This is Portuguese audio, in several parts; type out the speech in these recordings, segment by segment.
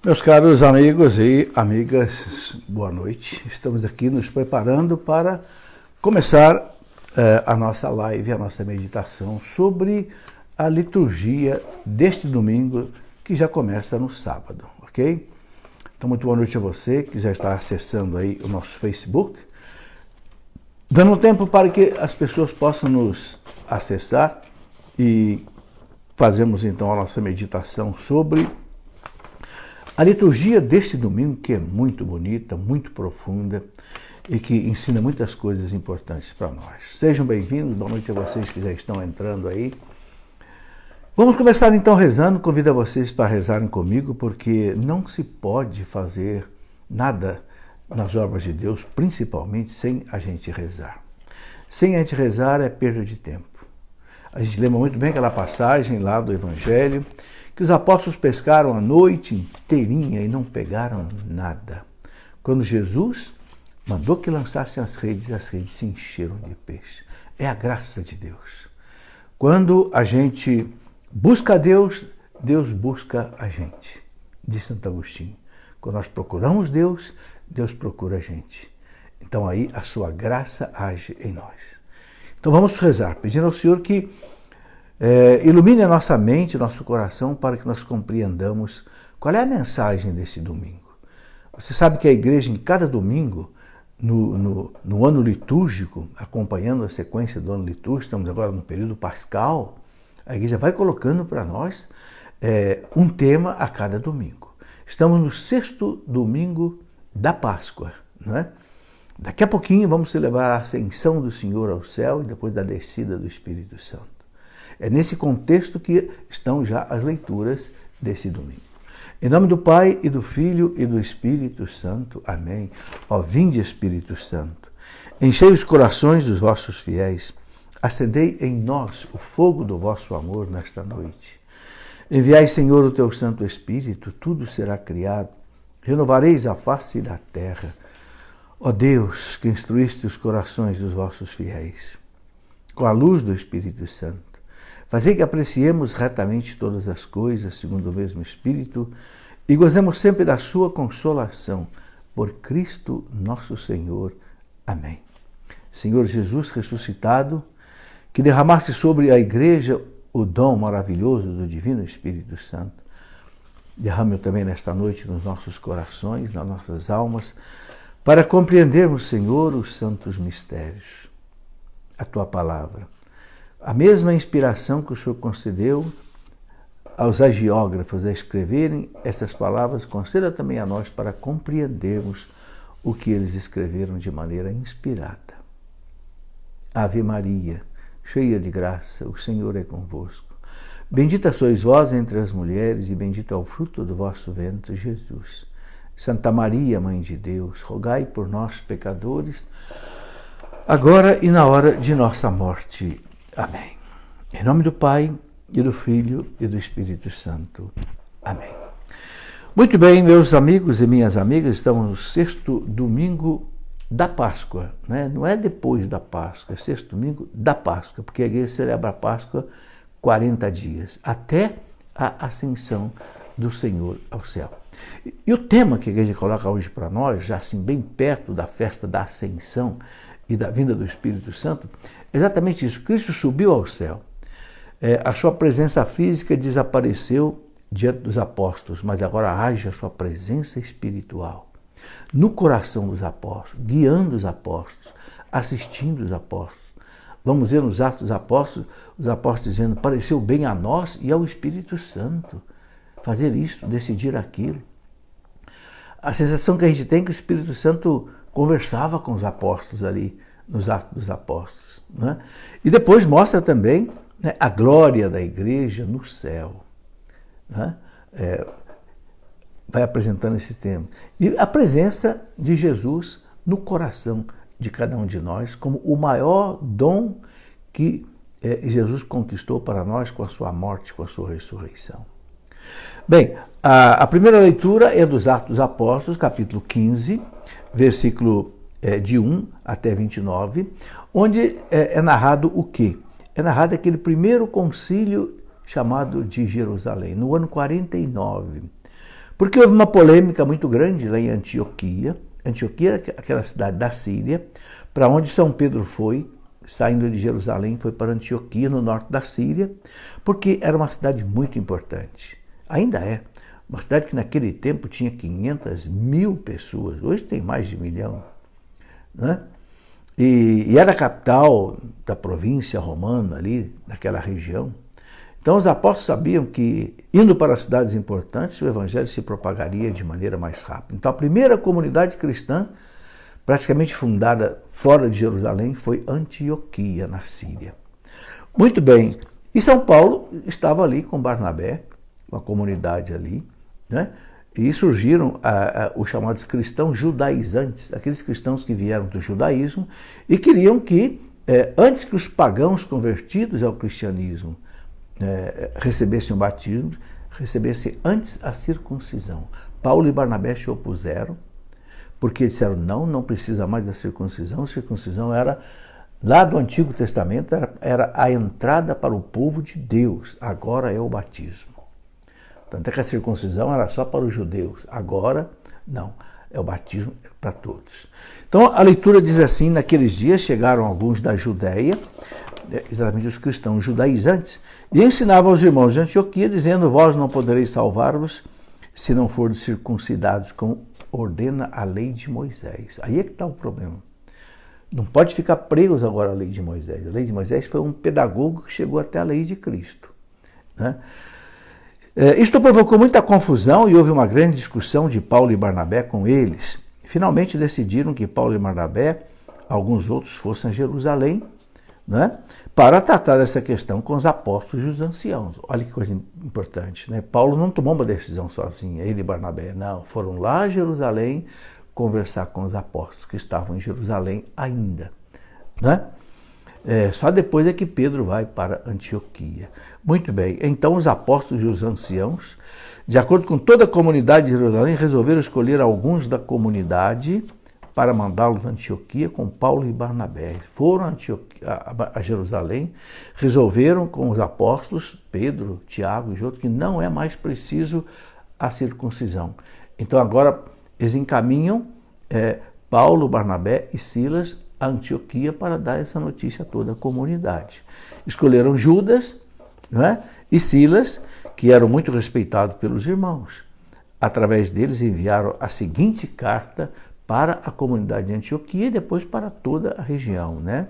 Meus caros amigos e amigas, boa noite. Estamos aqui nos preparando para começar a nossa live, a nossa meditação sobre a liturgia deste domingo, que já começa no sábado, ok? Então, muito boa noite a você que já está acessando aí o nosso Facebook. Dando tempo para que as pessoas possam nos acessar e fazermos então a nossa meditação sobre a liturgia deste domingo, que é muito bonita, muito profunda e que ensina muitas coisas importantes para nós. Sejam bem-vindos, boa noite a vocês que já estão entrando aí. Vamos começar então rezando, convido a vocês para rezarem comigo, porque não se pode fazer nada nas obras de Deus, principalmente sem a gente rezar. Sem a gente rezar é perda de tempo. A gente lembra muito bem aquela passagem lá do Evangelho, que os apóstolos pescaram a noite inteirinha e não pegaram nada. Quando Jesus mandou que lançassem as redes se encheram de peixe. É a graça de Deus. Quando a gente busca a Deus, Deus busca a gente, diz Santo Agostinho. Quando nós procuramos Deus, Deus procura a gente. Então aí a sua graça age em nós. Então vamos rezar, pedindo ao Senhor que ilumine a nossa mente, nosso coração, para que nós compreendamos qual é a mensagem desse domingo. Você sabe que a igreja, em cada domingo, no ano litúrgico, acompanhando a sequência do ano litúrgico, estamos agora no período pascal, a igreja vai colocando para nós um tema a cada domingo. Estamos no 6º domingo da Páscoa, não é? Daqui a pouquinho vamos celebrar a ascensão do Senhor ao céu e depois da descida do Espírito Santo. É nesse contexto que estão já as leituras desse domingo. Em nome do Pai, e do Filho, e do Espírito Santo. Amém. Ó, vinde, Espírito Santo, enchei os corações dos vossos fiéis, acendei em nós o fogo do vosso amor nesta noite. Enviai, Senhor, o teu Santo Espírito, tudo será criado, renovareis a face da terra. Ó Deus, que instruíste os corações dos vossos fiéis, com a luz do Espírito Santo, fazei que apreciemos retamente todas as coisas, segundo o mesmo Espírito, e gozemos sempre da sua consolação. Por Cristo nosso Senhor. Amém. Senhor Jesus ressuscitado, que derramaste sobre a Igreja o dom maravilhoso do Divino Espírito Santo, derrame-o também nesta noite nos nossos corações, nas nossas almas, para compreendermos, Senhor, os santos mistérios, a Tua palavra. A mesma inspiração que o Senhor concedeu aos agiógrafos a escreverem essas palavras, conceda também a nós para compreendermos o que eles escreveram de maneira inspirada. Ave Maria, cheia de graça, o Senhor é convosco. Bendita sois vós entre as mulheres e bendito é o fruto do vosso ventre, Jesus. Santa Maria, Mãe de Deus, rogai por nós, pecadores, agora e na hora de nossa morte. Amém. Em nome do Pai, e do Filho, e do Espírito Santo. Amém. Muito bem, meus amigos e minhas amigas, estamos no 6º domingo da Páscoa, né? Não é depois da Páscoa, é 6º domingo da Páscoa, porque a igreja celebra a Páscoa 40 dias, até a ascensão do Senhor ao céu. E o tema que a igreja coloca hoje para nós, já assim bem perto da festa da ascensão e da vinda do Espírito Santo, é exatamente isso. Cristo subiu ao céu. A sua presença física desapareceu diante dos apóstolos, mas agora age a sua presença espiritual no coração dos apóstolos, guiando os apóstolos, assistindo os apóstolos. Vamos ver nos Atos dos Apóstolos, os apóstolos dizendo, pareceu bem a nós e ao Espírito Santo fazer isso, decidir aquilo. A sensação que a gente tem é que o Espírito Santo conversava com os apóstolos ali, nos Atos dos Apóstolos. Né? E depois mostra também, né, a glória da igreja no céu. Né? Vai apresentando esse tema. E a presença de Jesus no coração de cada um de nós, como o maior dom que Jesus conquistou para nós com a sua morte, com a sua ressurreição. Bem, a primeira leitura é dos Atos dos Apóstolos, capítulo 15, versículo de 1 até 29, onde é narrado o quê? É narrado aquele primeiro concílio chamado de Jerusalém, no ano 49. Porque houve uma polêmica muito grande lá em Antioquia. Antioquia era aquela cidade da Síria, para onde São Pedro foi, saindo de Jerusalém, foi para Antioquia, no norte da Síria, porque era uma cidade muito importante. Ainda é. Uma cidade que naquele tempo tinha 500.000 pessoas, hoje tem mais de 1 milhão. Né? E era a capital da província romana ali, naquela região. Então os apóstolos sabiam que, indo para as cidades importantes, o evangelho se propagaria de maneira mais rápida. Então a primeira comunidade cristã, praticamente fundada fora de Jerusalém, foi Antioquia, na Síria. Muito bem, e São Paulo estava ali com Barnabé, uma comunidade ali, né? E surgiram os chamados cristãos judaizantes, aqueles cristãos que vieram do judaísmo e queriam que, antes que os pagãos convertidos ao cristianismo recebessem o batismo, recebessem antes a circuncisão. Paulo e Barnabé se opuseram, porque disseram, não precisa mais da circuncisão. A circuncisão era, lá do Antigo Testamento, era a entrada para o povo de Deus, agora é o batismo. Tanto é que a circuncisão era só para os judeus, agora não, é o batismo para todos. Então a leitura diz assim, naqueles dias chegaram alguns da Judéia, exatamente os cristãos judaizantes, e ensinavam aos irmãos de Antioquia, dizendo, vós não podereis salvar-vos se não fordes circuncidados, como ordena a lei de Moisés. Aí é que está o problema. Não pode ficar presos agora à lei de Moisés. A lei de Moisés foi um pedagogo que chegou até a lei de Cristo. Né? Isto provocou muita confusão e houve uma grande discussão de Paulo e Barnabé com eles. Finalmente decidiram que Paulo e Barnabé, alguns outros, fossem a Jerusalém, né, para tratar dessa questão com os apóstolos e os anciãos. Olha que coisa importante, né? Paulo não tomou uma decisão sozinho, ele e Barnabé, não. Foram lá a Jerusalém conversar com os apóstolos que estavam em Jerusalém ainda. Né? Só depois é que Pedro vai para Antioquia. Muito bem, então os apóstolos e os anciãos, de acordo com toda a comunidade de Jerusalém, resolveram escolher alguns da comunidade para mandá-los a Antioquia com Paulo e Barnabé. Foram a Jerusalém, resolveram com os apóstolos, Pedro, Tiago e outros, que não é mais preciso a circuncisão. Então agora eles encaminham Paulo, Barnabé e Silas a Antioquia para dar essa notícia a toda a comunidade. Escolheram Judas, né, e Silas, que eram muito respeitados pelos irmãos. Através deles enviaram a seguinte carta para a comunidade de Antioquia e depois para toda a região, né?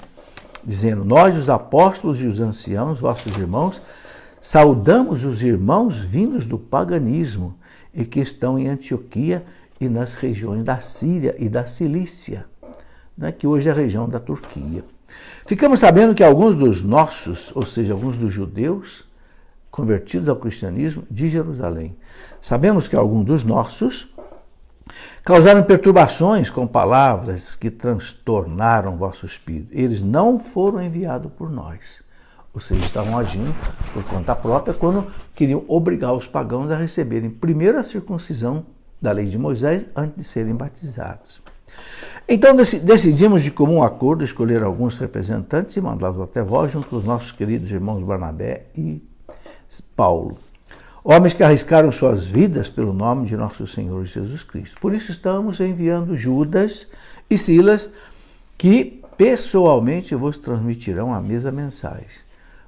Dizendo, nós, os apóstolos e os anciãos, vossos irmãos, saudamos os irmãos vindos do paganismo e que estão em Antioquia e nas regiões da Síria e da Cilícia, né, que hoje é a região da Turquia. Ficamos sabendo que alguns dos nossos, ou seja, alguns dos judeus convertidos ao cristianismo de Jerusalém, sabemos que alguns dos nossos causaram perturbações com palavras que transtornaram vosso espírito. Eles não foram enviados por nós. Ou seja, estavam agindo por conta própria quando queriam obrigar os pagãos a receberem primeiro a circuncisão da lei de Moisés antes de serem batizados. Então decidimos de comum acordo escolher alguns representantes e mandá-los até vós junto aos nossos queridos irmãos Barnabé e Paulo. Homens que arriscaram suas vidas pelo nome de nosso Senhor Jesus Cristo. Por isso estamos enviando Judas e Silas, que pessoalmente vos transmitirão a mesma mensagem.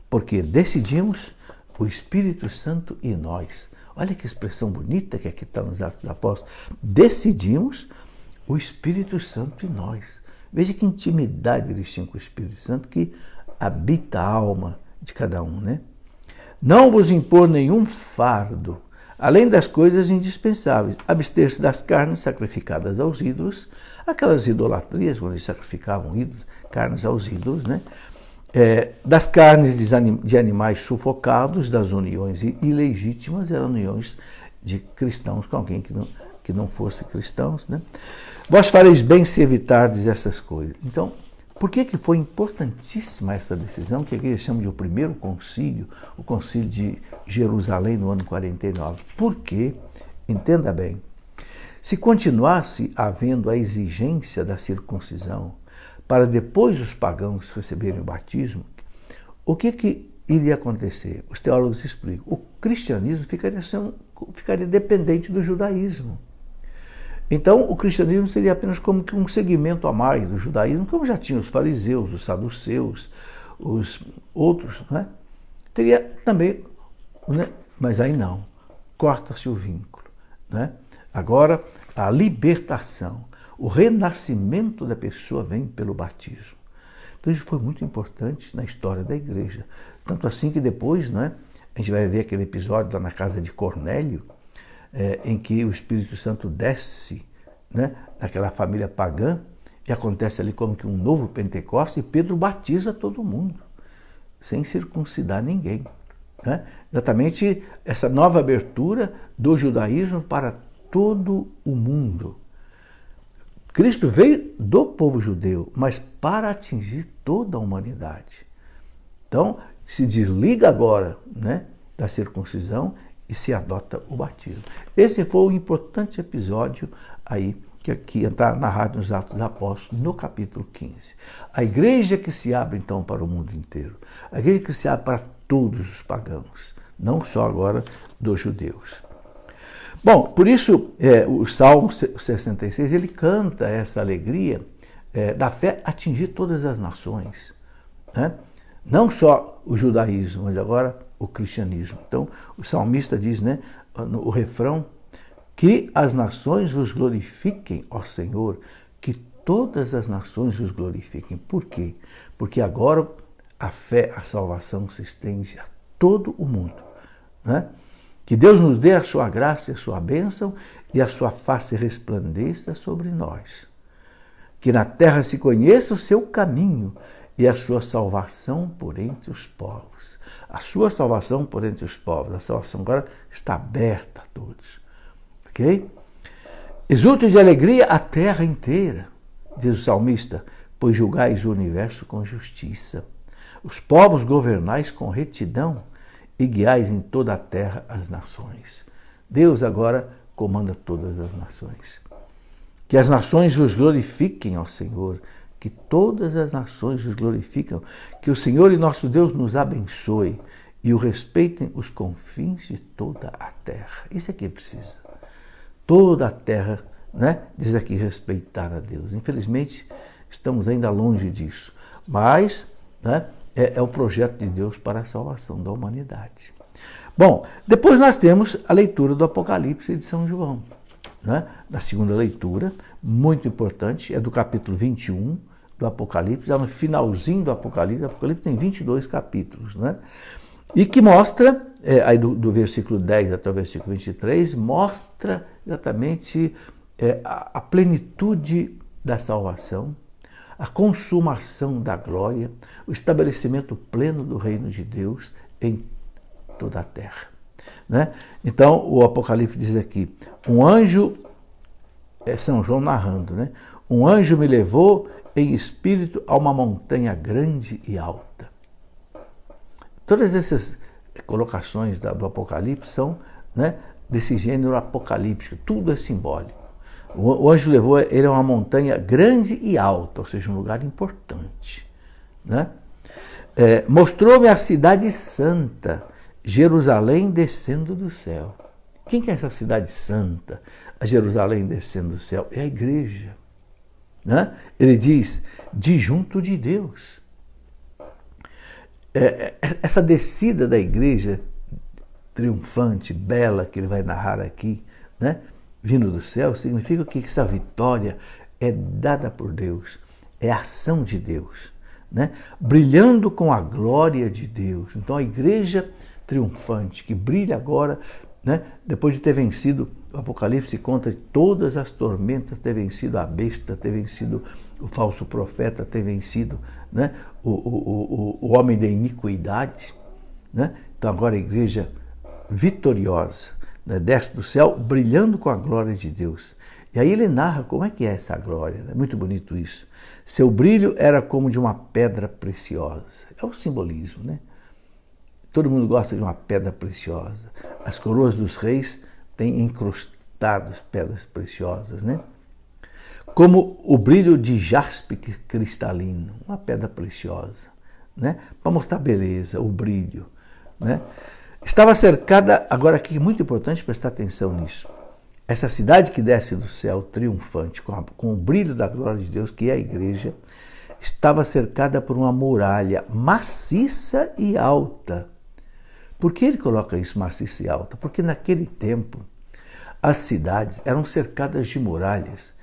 Porque decidimos, o Espírito Santo e nós. Olha que expressão bonita que aqui está nos Atos dos Apóstolos. Decidimos, o Espírito Santo e nós. Veja que intimidade eles tinham com o Espírito Santo que habita a alma de cada um, né? Não vos impor nenhum fardo, além das coisas indispensáveis. Abster-se das carnes sacrificadas aos ídolos, aquelas idolatrias, quando eles sacrificavam ídolos, carnes aos ídolos, né? Das carnes de animais sufocados, das uniões ilegítimas, eram uniões de cristãos com alguém que não fosse cristãos, né? Vós fareis bem se evitardes essas coisas. Então, por que foi importantíssima essa decisão, que a igreja chama de o primeiro concílio, o concílio de Jerusalém no ano 49? Porque, entenda bem, se continuasse havendo a exigência da circuncisão para depois os pagãos receberem o batismo, o que iria acontecer? Os teólogos explicam. O cristianismo ficaria ficaria dependente do judaísmo. Então, o cristianismo seria apenas como que um segmento a mais do judaísmo, como já tinha os fariseus, os saduceus, os outros, né? Teria também, né? Mas aí não, corta-se o vínculo, né? Agora, a libertação, o renascimento da pessoa vem pelo batismo. Então, isso foi muito importante na história da igreja. Tanto assim que depois, né, a gente vai ver aquele episódio lá na casa de Cornélio, em que o Espírito Santo desce, né, naquela família pagã, e acontece ali como que um novo Pentecostes, e Pedro batiza todo mundo, sem circuncidar ninguém. Né? Exatamente essa nova abertura do judaísmo para todo o mundo. Cristo veio do povo judeu, mas para atingir toda a humanidade. Então, se desliga agora, né, da circuncisão e se adota o batismo. Esse foi um importante episódio aí, que aqui está narrado nos Atos dos Apóstolos, no capítulo 15. A igreja que se abre, então, para o mundo inteiro. A igreja que se abre para todos os pagãos, não só agora dos judeus. Bom, por isso, o Salmo 66, ele canta essa alegria da fé atingir todas as nações, né? Não só o judaísmo, mas agora o cristianismo. Então, o salmista diz, né, no refrão, que as nações os glorifiquem, ó Senhor, que todas as nações os glorifiquem. Por quê? Porque agora a fé, a salvação se estende a todo o mundo, né? Que Deus nos dê a sua graça e a sua bênção e a sua face resplandeça sobre nós. Que na terra se conheça o seu caminho e a sua salvação por entre os povos. A sua salvação por entre os povos. A salvação agora está aberta a todos. Ok? Exulte de alegria a terra inteira, diz o salmista, pois julgais o universo com justiça. Os povos governais com retidão e guiais em toda a terra as nações. Deus agora comanda todas as nações. Que as nações os glorifiquem ao Senhor, que todas as nações os glorificam, que o Senhor e nosso Deus nos abençoe e o respeitem os confins de toda a terra. Isso é que precisa. Toda a terra, né, diz aqui, respeitar a Deus. Infelizmente, estamos ainda longe disso, mas, né, é o projeto de Deus para a salvação da humanidade. Bom, depois nós temos a leitura do Apocalipse de São João, né? Na segunda leitura, muito importante, é do capítulo 21 do Apocalipse, já no finalzinho do Apocalipse. O Apocalipse tem 22 capítulos, né? E que mostra, aí do versículo 10 até o versículo 23, mostra exatamente a plenitude da salvação, a consumação da glória, o estabelecimento pleno do reino de Deus em toda a terra, né? Então, o Apocalipse diz aqui, um anjo, São João narrando, né? Um anjo me levou em espírito a uma montanha grande e alta. Todas essas colocações do Apocalipse são, né, desse gênero apocalíptico, tudo é simbólico. O anjo levou ele a uma montanha grande e alta, ou seja, um lugar importante, né? Mostrou-me a cidade santa, Jerusalém descendo do céu. Quem que é essa cidade santa, a Jerusalém descendo do céu? É a igreja, né? Ele diz, de junto de Deus. Essa descida da igreja triunfante, bela, que ele vai narrar aqui, né, vindo do céu, significa que essa vitória é dada por Deus, é a ação de Deus, né, brilhando com a glória de Deus. Então a igreja triunfante, que brilha agora, né, depois de ter vencido, o Apocalipse conta de todas as tormentas, ter vencido a besta, ter vencido o falso profeta, ter vencido, né, o homem da iniquidade, né? Então agora a igreja vitoriosa, né, desce do céu brilhando com a glória de Deus. E aí ele narra como é que é essa glória, é muito bonito isso. Seu brilho era como de uma pedra preciosa. É o simbolismo, né? Todo mundo gosta de uma pedra preciosa. As coroas dos reis têm encrustadas pedras preciosas, né? Como o brilho de jaspe cristalino, uma pedra preciosa, né? Para mostrar beleza, o brilho, né? Estava cercada, agora aqui é muito importante prestar atenção nisso. Essa cidade que desce do céu triunfante, com o brilho da glória de Deus, que é a igreja, estava cercada por uma muralha maciça e alta. Por que ele coloca isso, maciça e alta? Porque naquele tempo as cidades eram cercadas de muralhas,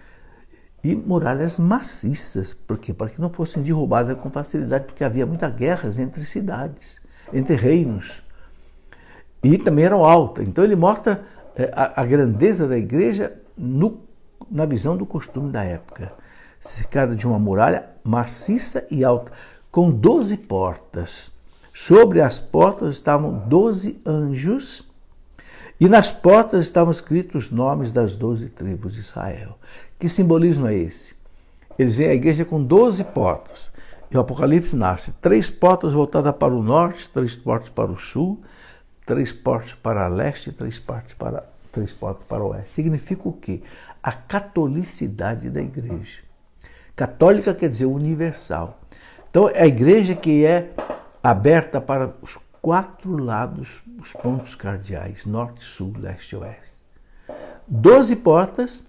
e muralhas maciças. Por quê? Para que não fossem derrubadas com facilidade, porque havia muitas guerras entre cidades, entre reinos. E também eram altas. Então ele mostra a grandeza da igreja na visão do costume da época. Cercada de uma muralha maciça e alta, com 12 portas. Sobre as portas estavam 12 anjos, e nas portas estavam escritos os nomes das 12 tribos de Israel. Que simbolismo é esse? Eles veem a igreja com 12 portas. E o Apocalipse nasce 3 portas voltadas para o norte, 3 portas para o sul, 3 portas para o leste e 3 portas para o oeste. Significa o quê? A catolicidade da igreja. Católica quer dizer universal. Então é a igreja que é aberta para os 4 lados, os pontos cardeais, norte, sul, leste e oeste. 12 portas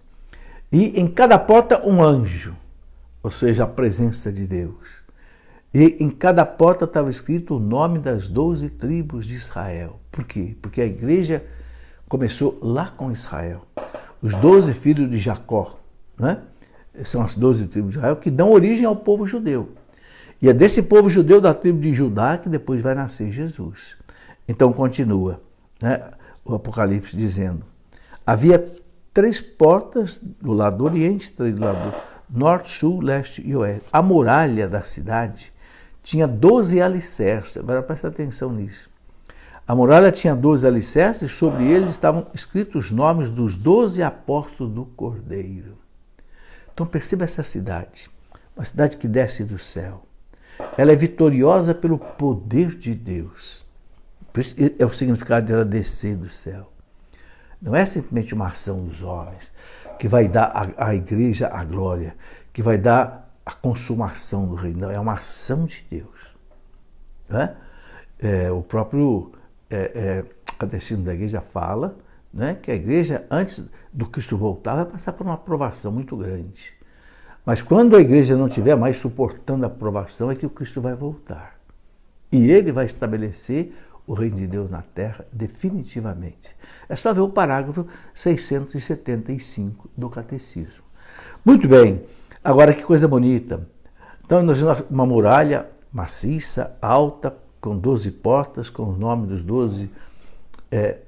e em cada porta um anjo, ou seja, a presença de Deus. E em cada porta estava escrito o nome das 12 tribos de Israel. Por quê? Porque a igreja começou lá com Israel. Os 12 filhos de Jacó, né? São as 12 tribos de Israel que dão origem ao povo judeu. E é desse povo judeu da tribo de Judá que depois vai nascer Jesus. Então continua, né, o Apocalipse dizendo: havia 3 portas do lado do oriente, 3 do lado do norte, sul, leste e oeste. A muralha da cidade tinha 12 alicerces. Agora presta atenção nisso. A muralha tinha 12 alicerces, sobre eles estavam escritos os nomes dos 12 apóstolos do Cordeiro. Então perceba essa cidade, uma cidade que desce do céu. Ela é vitoriosa pelo poder de Deus. É o significado dela descer do céu. Não é simplesmente uma ação dos homens que vai dar à igreja a glória, que vai dar a consumação do reino. Não, é uma ação de Deus. Né? O próprio catecismo da igreja fala, né, que a igreja, antes do Cristo voltar, vai passar por uma provação muito grande. Mas quando a igreja não estiver mais suportando a provação, é que o Cristo vai voltar. E ele vai estabelecer o reino de Deus na terra definitivamente. É só ver o parágrafo 675 do Catecismo. Muito bem, agora que coisa bonita. Então nós vimos uma muralha maciça, alta, com 12 portas, com os nomes dos 12,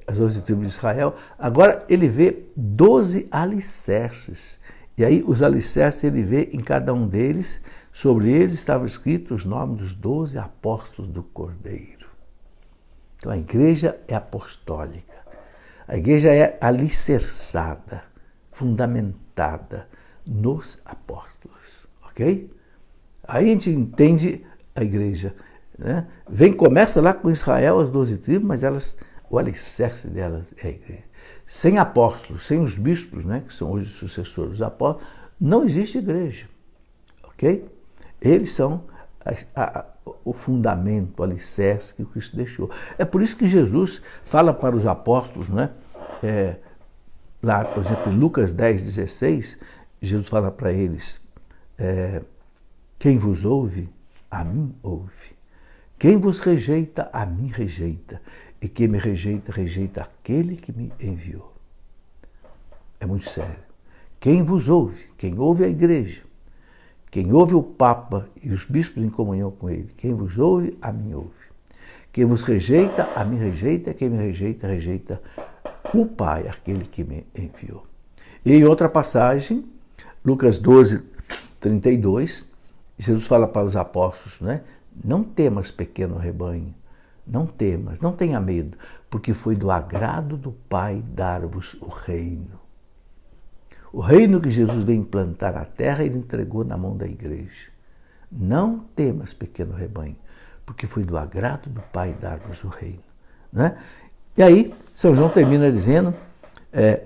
as 12 tribos de Israel. Agora ele vê 12 alicerces. E aí os alicerces ele vê em cada um deles, sobre eles estavam escritos os nomes dos 12 apóstolos do Cordeiro. Então a igreja é apostólica, a igreja é alicerçada, fundamentada nos apóstolos, ok? Aí a gente entende a igreja, né? Começa lá com Israel, as 12 tribos, mas o alicerce delas é a igreja. Sem apóstolos, sem os bispos, né, que são hoje os sucessores dos apóstolos, não existe igreja, ok? Eles são o fundamento, o alicerce que o Cristo deixou. É por isso que Jesus fala para os apóstolos, né? Lá, por exemplo, em Lucas 10:16, Jesus fala para eles: quem vos ouve, a mim ouve. Quem vos rejeita, a mim rejeita. E quem me rejeita, rejeita aquele que me enviou. É muito sério. Quem vos ouve, quem ouve a igreja, quem ouve o Papa e os bispos em comunhão com ele, quem vos ouve, a mim ouve. Quem vos rejeita, a mim rejeita, quem me rejeita, rejeita o Pai, aquele que me enviou. E em outra passagem, Lucas 12:32, Jesus fala para os apóstolos, né? Não temas, pequeno rebanho, não temas, não tenha medo, porque foi do agrado do Pai dar-vos o reino. O reino que Jesus veio implantar na terra, ele entregou na mão da igreja. Não temas, pequeno rebanho, porque foi do agrado do Pai dar-vos o reino. Né? E aí, São João termina dizendo,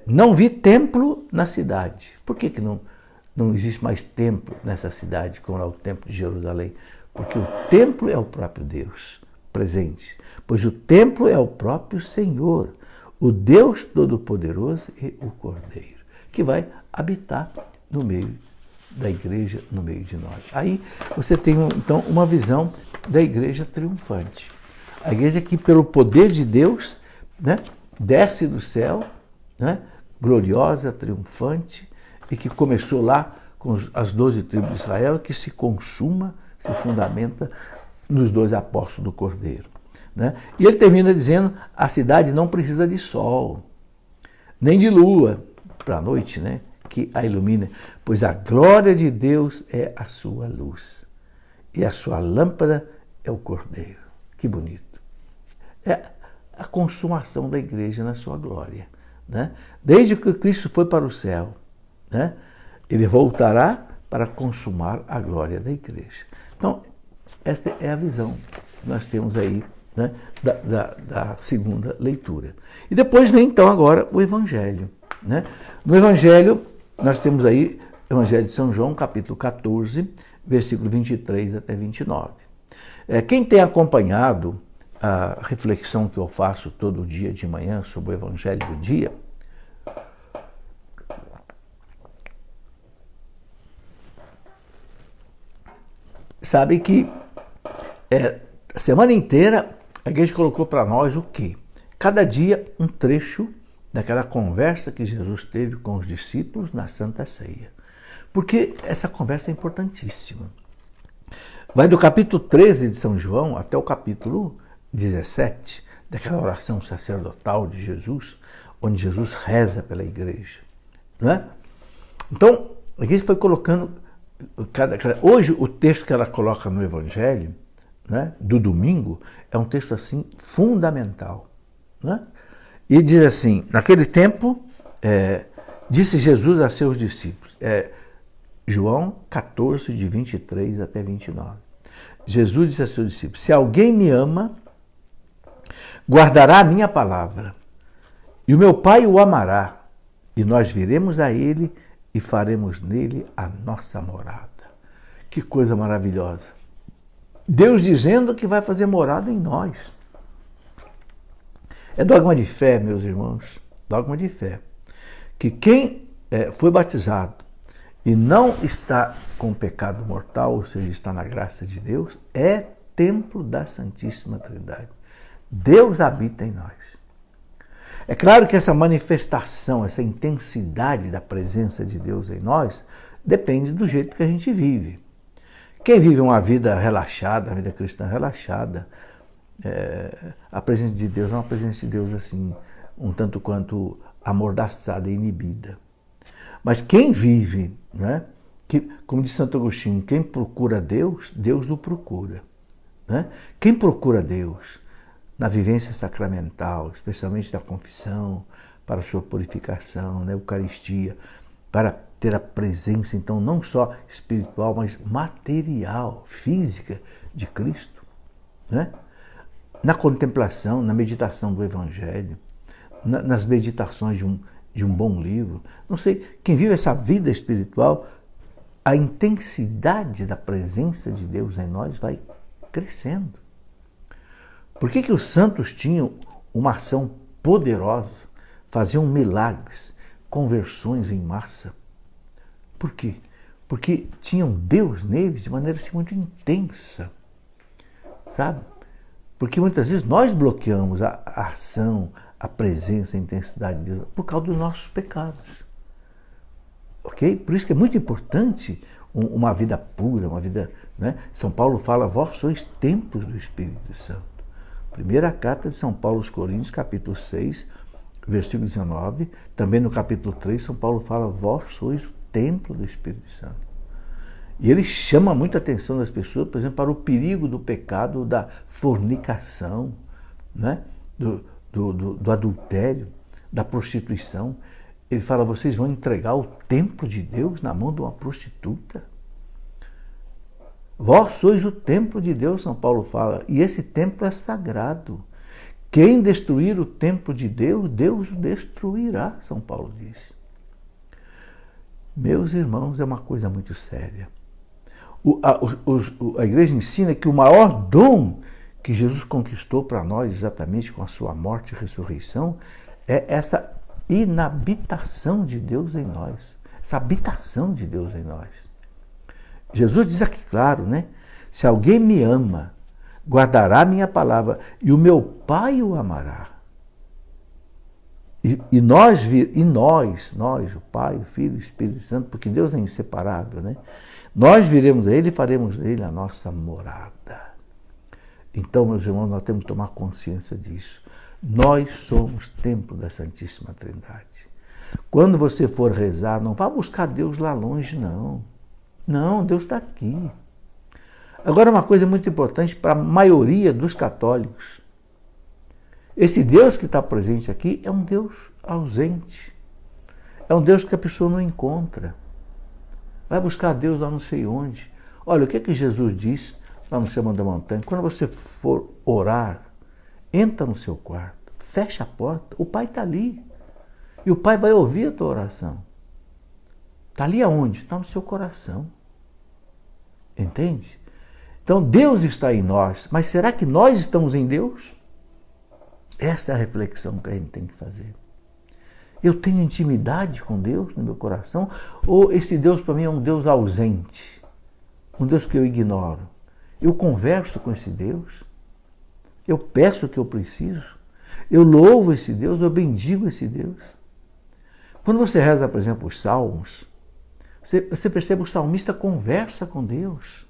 não vi templo na cidade. Por que não existe mais templo nessa cidade, como é o templo de Jerusalém? Porque o templo é o próprio Deus. presente, pois o templo é o próprio Senhor, o Deus Todo-Poderoso e o Cordeiro, que vai habitar no meio da igreja, no meio de nós. Aí você tem, então, uma visão da igreja triunfante. A igreja que, pelo poder de Deus, né, desce do céu, né, gloriosa, triunfante, e que começou lá com as 12 tribos de Israel, que se consuma, se fundamenta nos 12 apóstolos do Cordeiro. Né? E ele termina dizendo, a cidade não precisa de sol, nem de lua, para a noite, né, que a ilumina, pois a glória de Deus é a sua luz, e a sua lâmpada é o Cordeiro. Que bonito. É a consumação da igreja na sua glória. Né? Desde que Cristo foi para o céu, né, ele voltará para consumar a glória da igreja. Então, esta é a visão que nós temos aí, né, da segunda leitura. E depois vem, então, agora o Evangelho. Né? No Evangelho, nós temos aí o Evangelho de São João, capítulo 14, versículo 23 até 29. Quem tem acompanhado a reflexão que eu faço todo dia de manhã sobre o Evangelho do dia, sabe que a semana inteira a igreja colocou para nós o quê? Cada dia um trecho daquela conversa que Jesus teve com os discípulos na Santa Ceia. Porque essa conversa é importantíssima. Vai do capítulo 13 de São João até o capítulo 17, daquela oração sacerdotal de Jesus, onde Jesus reza pela igreja. Não é? Então, a igreja foi colocando... Hoje, o texto que ela coloca no Evangelho, né, do domingo, é um texto assim fundamental. Né? E diz assim, naquele tempo, disse Jesus a seus discípulos, João 14, de 23 até 29. Jesus disse a seus discípulos, se alguém me ama, guardará a minha palavra, e o meu Pai o amará, e nós viremos a ele e faremos nele a nossa morada. Que coisa maravilhosa. Deus dizendo que vai fazer morada em nós. É dogma de fé, meus irmãos, dogma de fé. Que quem foi batizado e não está com pecado mortal, ou seja, está na graça de Deus, é templo da Santíssima Trindade. Deus habita em nós. É claro que essa manifestação, essa intensidade da presença de Deus em nós, depende do jeito que a gente vive. Quem vive uma vida relaxada, a vida cristã relaxada, a presença de Deus é uma presença de Deus assim, um tanto quanto amordaçada e inibida. Mas quem vive, né, como diz Santo Agostinho, quem procura Deus, Deus o procura. Né? Quem procura Deus na vivência sacramental, especialmente da confissão, para a sua purificação, na Eucaristia, para ter a presença, então, não só espiritual, mas material, física de Cristo. Né? Na contemplação, na meditação do Evangelho, nas meditações de um bom livro. Não sei, quem vive essa vida espiritual, a intensidade da presença de Deus em nós vai crescendo. Por que os santos tinham uma ação poderosa, faziam milagres, conversões em massa? Por quê? Porque tinham Deus neles de maneira assim, muito intensa, sabe? Porque muitas vezes nós bloqueamos a ação, a presença, a intensidade de Deus por causa dos nossos pecados. Ok? Por isso que é muito importante uma vida pura, uma vida... Né? São Paulo fala, vós sois templos do Espírito Santo. Primeira carta de São Paulo aos Coríntios, capítulo 6, versículo 19. Também no capítulo 3, São Paulo fala, vós sois o templo do Espírito Santo. E ele chama muita atenção das pessoas, por exemplo, para o perigo do pecado, da fornicação, né? do adultério, da prostituição. Ele fala, vocês vão entregar o templo de Deus na mão de uma prostituta? Vós sois o templo de Deus, São Paulo fala, e esse templo é sagrado. Quem destruir o templo de Deus, Deus o destruirá, São Paulo diz. Meus irmãos, é uma coisa muito séria. A igreja ensina que o maior dom que Jesus conquistou para nós exatamente com a sua morte e ressurreição é essa inabitação de Deus em nós, essa habitação de Deus em nós. Jesus diz aqui claro, né? Se alguém me ama, guardará a minha palavra e o meu Pai o amará. E nós, o Pai, o Filho e o Espírito Santo, porque Deus é inseparável, né? Nós viremos a Ele e faremos dele a nossa morada. Então, meus irmãos, nós temos que tomar consciência disso. Nós somos templo da Santíssima Trindade. Quando você for rezar, não vá buscar Deus lá longe, não. Não, Deus está aqui. Agora, uma coisa muito importante para a maioria dos católicos. Esse Deus que está presente aqui é um Deus ausente. É um Deus que a pessoa não encontra. Vai buscar Deus lá não sei onde. Olha, o que é que Jesus diz lá no Sermão da Montanha? Quando você for orar, entra no seu quarto, fecha a porta, o Pai está ali. E o Pai vai ouvir a tua oração. Está ali aonde? Está no seu coração. Entende? Então Deus está em nós, mas será que nós estamos em Deus? Essa é a reflexão que a gente tem que fazer. Eu tenho intimidade com Deus no meu coração? Ou esse Deus para mim é um Deus ausente? Um Deus que eu ignoro? Eu converso com esse Deus? Eu peço o que eu preciso? Eu louvo esse Deus? Eu bendigo esse Deus? Quando você reza, por exemplo, os Salmos, você percebe que o salmista conversa com Deus.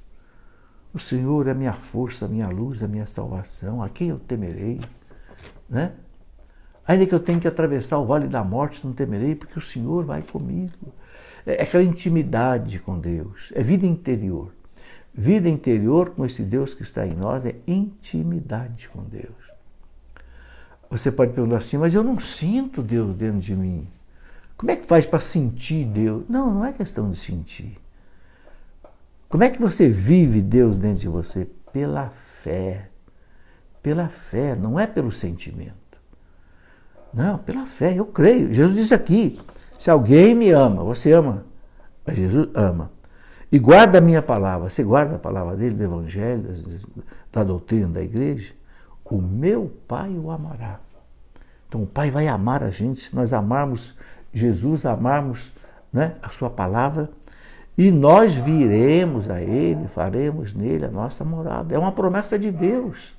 O Senhor é a minha força, a minha luz, a minha salvação. A quem eu temerei? Né? Ainda que eu tenha que atravessar o vale da morte, não temerei, porque o Senhor vai comigo. É aquela intimidade com Deus, é vida interior. Vida interior com esse Deus que está em nós é intimidade com Deus. Você pode perguntar assim, mas eu não sinto Deus dentro de mim. Como é que faz para sentir Deus? Não, não é questão de sentir. Como é que você vive Deus dentro de você? Pela fé. Pela fé, não é pelo sentimento. Não, pela fé, eu creio. Jesus disse aqui, se alguém me ama, você ama, mas Jesus ama. E guarda a minha palavra, você guarda a palavra dele, do Evangelho, da doutrina da igreja, o meu Pai o amará. Então o Pai vai amar a gente, se nós amarmos Jesus, amarmos, né, a sua palavra, e nós viremos a Ele, faremos nele a nossa morada. É uma promessa de Deus.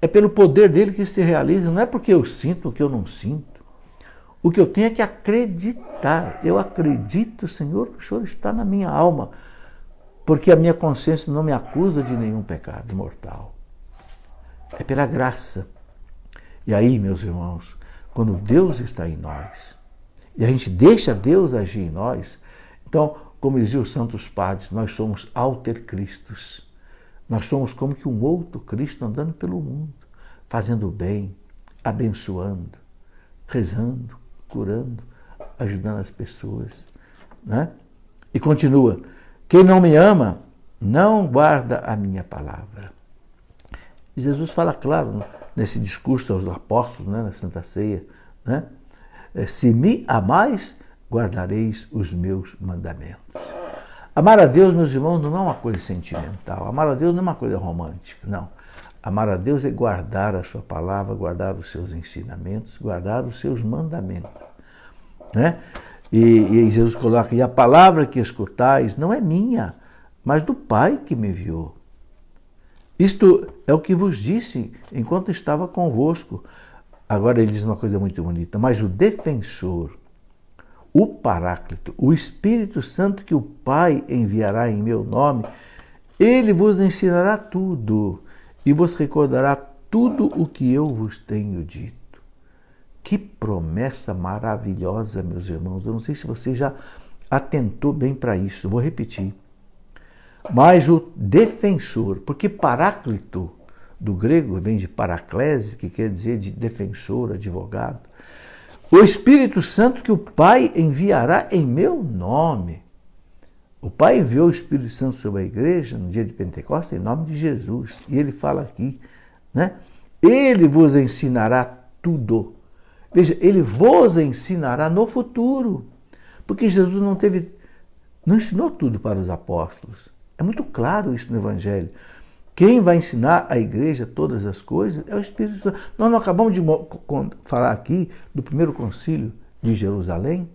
É pelo poder dele que se realiza, não é porque eu sinto o que eu não sinto. O que eu tenho é que acreditar. Eu acredito, Senhor, que o Senhor está na minha alma, porque a minha consciência não me acusa de nenhum pecado mortal. É pela graça. E aí, meus irmãos, quando Deus está em nós, e a gente deixa Deus agir em nós, então, como diziam os santos padres, nós somos alter Cristos. Nós somos como que um outro Cristo andando pelo mundo, fazendo o bem, abençoando, rezando, curando, ajudando as pessoas. Né? E continua, quem não me ama, não guarda a minha palavra. E Jesus fala claro nesse discurso aos apóstolos, né, na Santa Ceia, né? Se me amais, guardareis os meus mandamentos. Amar a Deus, meus irmãos, não é uma coisa sentimental. Amar a Deus não é uma coisa romântica, não. Amar a Deus é guardar a sua palavra, guardar os seus ensinamentos, guardar os seus mandamentos. Né? E Jesus coloca, e a palavra que escutais não é minha, mas do Pai que me enviou. Isto é o que vos disse enquanto estava convosco. Agora ele diz uma coisa muito bonita, mas o defensor, o Paráclito, o Espírito Santo que o Pai enviará em meu nome, ele vos ensinará tudo e vos recordará tudo o que eu vos tenho dito. Que promessa maravilhosa, meus irmãos. Eu não sei se você já atentou bem para isso. Eu vou repetir. Mas o defensor, porque Paráclito, do grego, vem de paraclese, que quer dizer de defensor, advogado. O Espírito Santo que o Pai enviará em meu nome. O Pai enviou o Espírito Santo sobre a igreja no dia de Pentecostes em nome de Jesus. E ele fala aqui, né? Ele vos ensinará tudo. Veja, ele vos ensinará no futuro. Porque Jesus não ensinou tudo para os apóstolos. É muito claro isso no Evangelho. Quem vai ensinar a igreja todas as coisas é o Espírito Santo. Nós não acabamos de falar aqui do primeiro concílio de Jerusalém,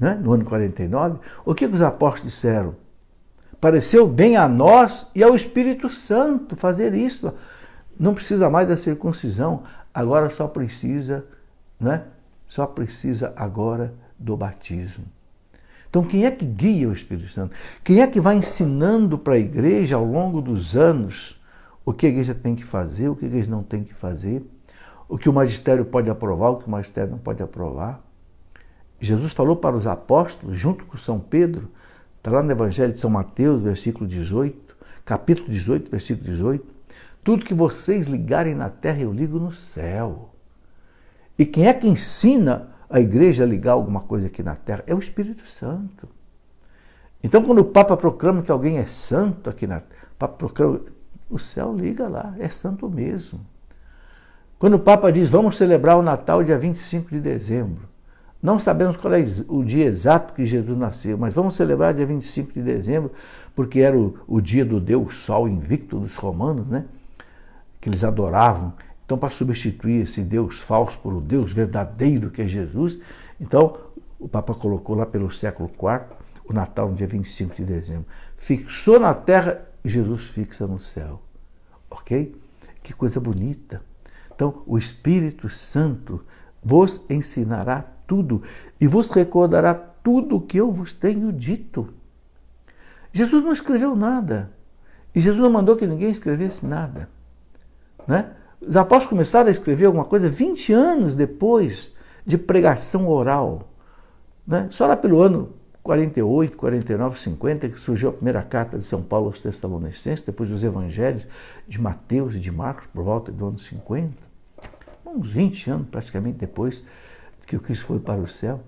né, no ano 49. O que os apóstolos disseram? Pareceu bem a nós e ao Espírito Santo fazer isso. Não precisa mais da circuncisão, agora só precisa, né? Só precisa agora do batismo. Então, quem é que guia o Espírito Santo? Quem é que vai ensinando para a igreja ao longo dos anos o que a igreja tem que fazer, o que a igreja não tem que fazer, o que o magistério pode aprovar, o que o magistério não pode aprovar? Jesus falou para os apóstolos, junto com São Pedro, está lá no Evangelho de São Mateus, versículo 18, capítulo 18, versículo 18, tudo que vocês ligarem na terra, eu ligo no céu. E quem é que ensina a igreja a ligar alguma coisa aqui na terra? É o Espírito Santo. Então, quando o Papa proclama que alguém é santo aqui na terra, o Papa proclama, o céu liga lá, é santo mesmo. Quando o Papa diz, vamos celebrar o Natal dia 25 de dezembro, não sabemos qual é o dia exato que Jesus nasceu, mas vamos celebrar dia 25 de dezembro, porque era o dia do Deus Sol invicto dos romanos, né? Que eles adoravam. Então, para substituir esse Deus falso por o Deus verdadeiro que é Jesus, então o Papa colocou lá pelo século IV o Natal no dia 25 de dezembro. Fixou na terra e Jesus fixa no céu. Ok? Que coisa bonita. Então, o Espírito Santo vos ensinará tudo e vos recordará tudo o que eu vos tenho dito. Jesus não escreveu nada. E Jesus não mandou que ninguém escrevesse nada. Né? Os apóstolos começaram a escrever alguma coisa 20 anos depois de pregação oral. Né? Só lá pelo ano 48, 49, 50, que surgiu a primeira carta de São Paulo aos Tessalonicenses, depois dos evangelhos de Mateus e de Marcos, por volta do ano 50. Uns 20 anos praticamente depois que o Cristo foi para o céu.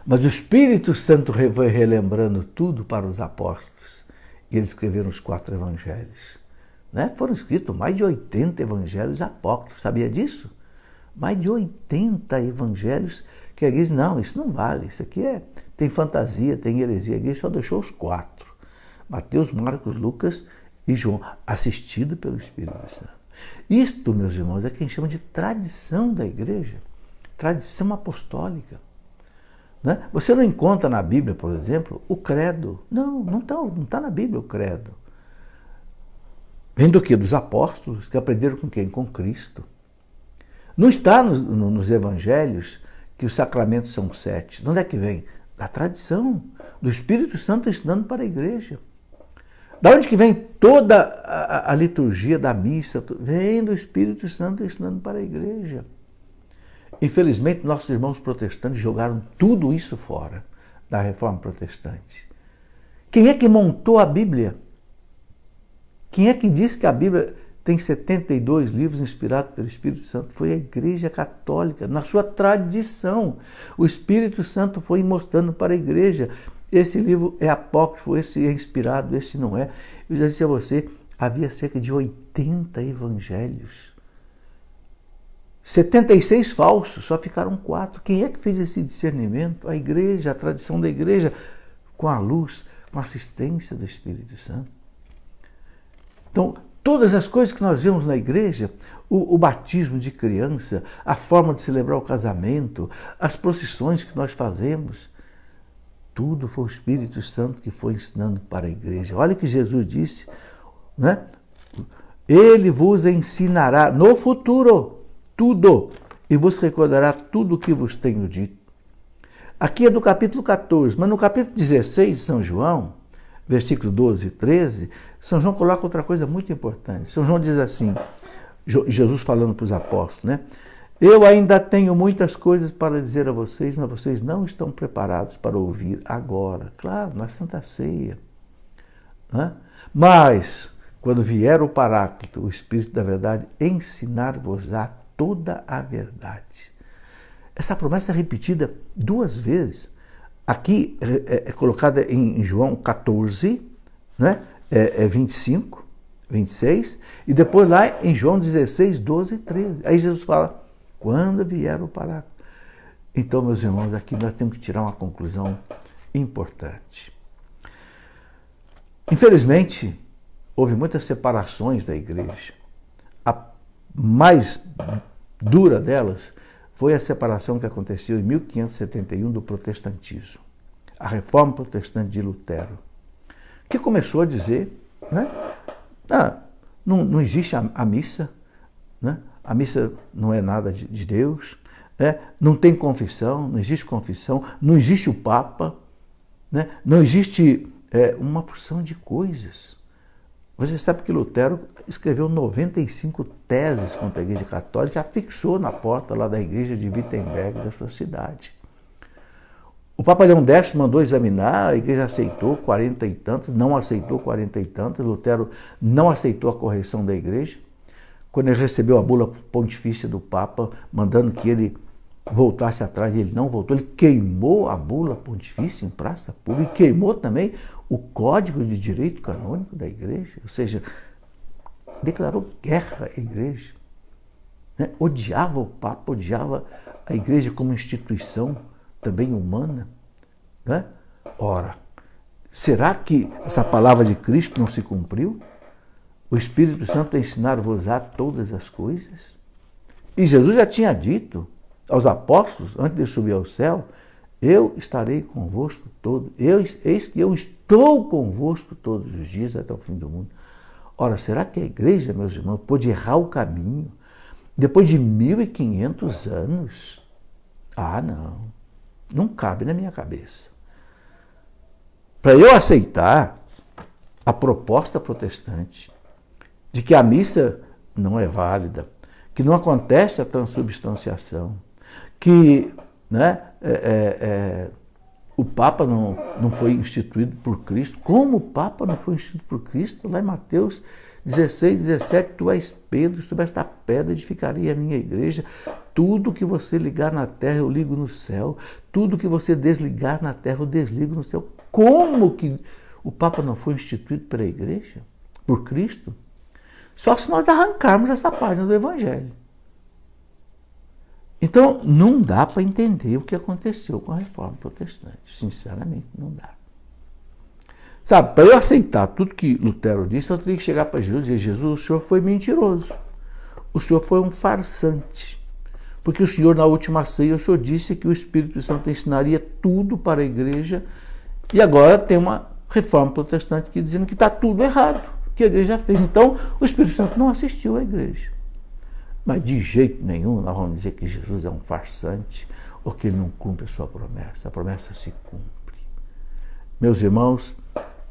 Mas o Espírito Santo foi relembrando tudo para os apóstolos. E eles escreveram os 4 evangelhos. Né? Foram escritos mais de 80 evangelhos apócrifos, sabia disso? Mais de 80 evangelhos que a igreja diz, não, isso não vale, isso aqui tem fantasia, tem heresia. A igreja só deixou os 4, Mateus, Marcos, Lucas e João, assistido pelo Espírito Santo. Isto, meus irmãos, é que a gente chama de tradição da igreja, tradição apostólica. Né? Você não encontra na Bíblia, por exemplo, o credo. Não está na Bíblia o credo. Vem do quê? Dos apóstolos, que aprenderam com quem? Com Cristo. Não está nos evangelhos que os sacramentos são 7. De onde é que vem? Da tradição, do Espírito Santo ensinando para a igreja. Da onde que vem toda a liturgia da missa? Vem do Espírito Santo ensinando para a igreja. Infelizmente, nossos irmãos protestantes jogaram tudo isso fora da Reforma Protestante. Quem é que montou a Bíblia? Quem é que disse que a Bíblia tem 72 livros inspirados pelo Espírito Santo? Foi a Igreja Católica, na sua tradição. O Espírito Santo foi mostrando para a igreja. Esse livro é apócrifo, esse é inspirado, esse não é. Eu já disse a você, havia cerca de 80 evangelhos. 76 falsos, só ficaram 4. Quem é que fez esse discernimento? A igreja, a tradição da igreja, com a luz, com a assistência do Espírito Santo. Então, todas as coisas que nós vemos na igreja, o batismo de criança, a forma de celebrar o casamento, as procissões que nós fazemos, tudo foi o Espírito Santo que foi ensinando para a igreja. Olha o que Jesus disse, né? Ele vos ensinará no futuro tudo e vos recordará tudo o que vos tenho dito. Aqui é do capítulo 14, mas no capítulo 16 de São João, versículo 12 e 13, São João coloca outra coisa muito importante. São João diz assim, Jesus falando para os apóstolos, né? Eu ainda tenho muitas coisas para dizer a vocês, mas vocês não estão preparados para ouvir agora. Claro, na Santa Ceia. Né? Mas, quando vier o Paráclito, o Espírito da Verdade, ensinar-vos-á toda a verdade. Essa promessa é repetida 2 vezes. Aqui é colocada em João 14, né? 25, 26, e depois lá em João 16, 12 e 13. Aí Jesus fala, quando vier o Paráclito. Então, meus irmãos, aqui nós temos que tirar uma conclusão importante. Infelizmente, houve muitas separações da igreja. A mais dura delas foi a separação que aconteceu em 1571 do protestantismo, a Reforma Protestante de Lutero, que começou a dizer, né, não existe a missa, né, a missa não é nada de Deus, né, não tem confissão, não existe o Papa, né, não existe uma porção de coisas. Você sabe que Lutero escreveu 95 teses contra a Igreja Católica e afixou na porta lá da igreja de Wittenberg, da sua cidade. O Papa Leão X mandou examinar, a igreja aceitou 40 e tantas, não aceitou 40 e tantas, Lutero não aceitou a correção da igreja. Quando ele recebeu a bula pontifícia do Papa, mandando que ele voltasse atrás, ele não voltou, ele queimou a bula pontifícia em praça pública e queimou também o Código de Direito Canônico da igreja, ou seja, declarou guerra à igreja, né? Odiava o Papa, odiava a igreja como instituição também humana, né? Ora, será que essa palavra de Cristo não se cumpriu? O Espírito Santo ensinar-vos a todas as coisas? E Jesus já tinha dito aos apóstolos, antes de subir ao céu, eu estarei convosco eis que eu estou convosco todos os dias até o fim do mundo. Ora, será que a igreja, meus irmãos, pôde errar o caminho depois de 1500 anos? Não cabe na minha cabeça. Para eu aceitar a proposta protestante de que a missa não é válida, que não acontece a transubstanciação, que, né, o Papa não foi instituído por Cristo. Como o Papa não foi instituído por Cristo? Lá em Mateus 16, 17, tu és Pedro, sobre esta pedra edificarei a minha igreja. Tudo que você ligar na terra, eu ligo no céu. Tudo que você desligar na terra, eu desligo no céu. Como que o Papa não foi instituído pela igreja? Por Cristo? Só se nós arrancarmos essa página do Evangelho. Então, não dá para entender o que aconteceu com a Reforma Protestante. Sinceramente, não dá. Sabe, para eu aceitar tudo que Lutero disse, eu teria que chegar para Jesus e dizer: Jesus, o senhor foi mentiroso. O senhor foi um farsante. Porque o senhor, na última ceia, o senhor disse que o Espírito Santo ensinaria tudo para a igreja, e agora tem uma Reforma Protestante que dizendo que está tudo errado, que a igreja fez. Então, o Espírito Santo não assistiu à igreja. Mas de jeito nenhum nós vamos dizer que Jesus é um farsante ou que ele não cumpre a sua promessa. A promessa se cumpre. Meus irmãos,